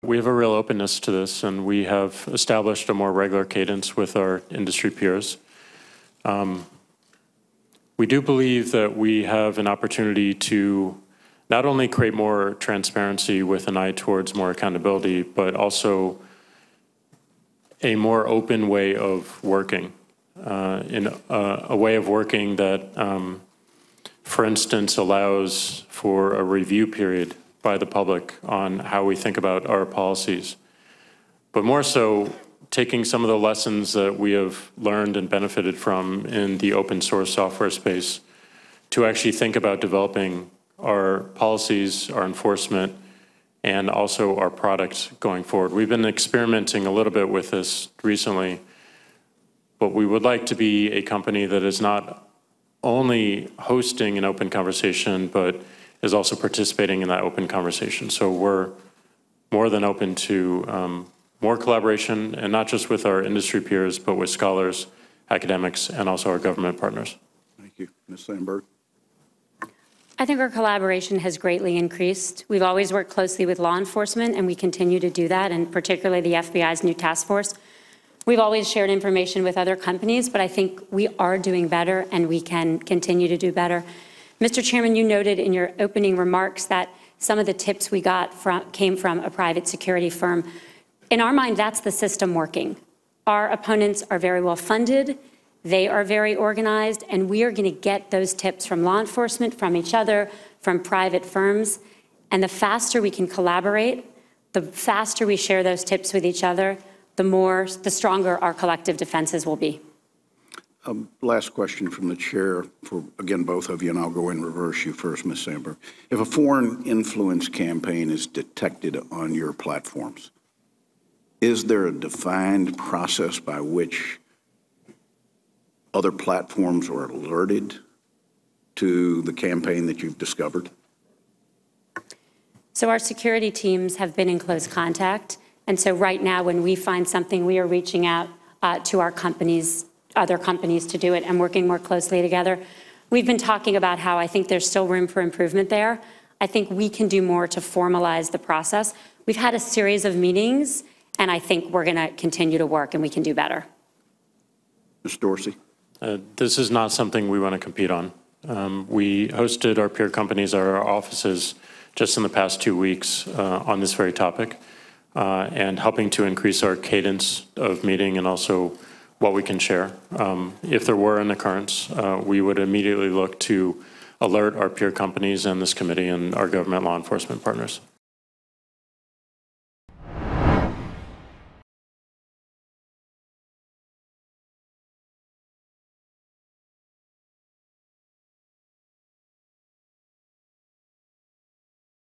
We have a real openness to this, and we have established a more regular cadence with our industry peers. We do believe that we have an opportunity to not only create more transparency with an eye towards more accountability, but also a more open way of working, in a way of working that, for instance, allows for a review period by the public on how we think about our policies. But more so, taking some of the lessons that we have learned and benefited from in the open source software space to actually think about developing our policies, our enforcement, and also our products going forward. We've been experimenting a little bit with this recently, but we would like to be a company that is not only hosting an open conversation, but is also participating in that open conversation. So we're more than open to more collaboration, and not just with our industry peers, but with scholars, academics, and also our government partners. Thank you. Ms. Sandberg. I think our collaboration has greatly increased. We've always worked closely with law enforcement, and we continue to do that, and particularly the FBI's new task force. We've always shared information with other companies, but I think we are doing better, and we can continue to do better. Mr. Chairman, you noted in your opening remarks that some of the tips we got came from a private security firm. In our mind, that's the system working. Our opponents are very well funded, they are very organized, and we are going to get those tips from law enforcement, from each other, from private firms. And the faster we can collaborate, the faster we share those tips with each other, the stronger our collective defenses will be. Last question from the chair for, again, both of you, and I'll go in reverse. You first, Ms. Sandberg. If a foreign influence campaign is detected on your platforms, is there a defined process by which other platforms are alerted to the campaign that you've discovered? So our security teams have been in close contact. And so right now, when we find something, we are reaching out to our companies, other companies to do it, and working more closely together. We've been talking about how I think there's still room for improvement there. I think we can do more to formalize the process. We've had a series of meetings, and I think we're going to continue to work, and we can do better. Ms. Dorsey. This is not something we want to compete on. We hosted our peer companies at our offices just in the past 2 weeks on this very topic, and helping to increase our cadence of meeting and also what we can share. If there were an occurrence, we would immediately look to alert our peer companies and this committee and our government law enforcement partners.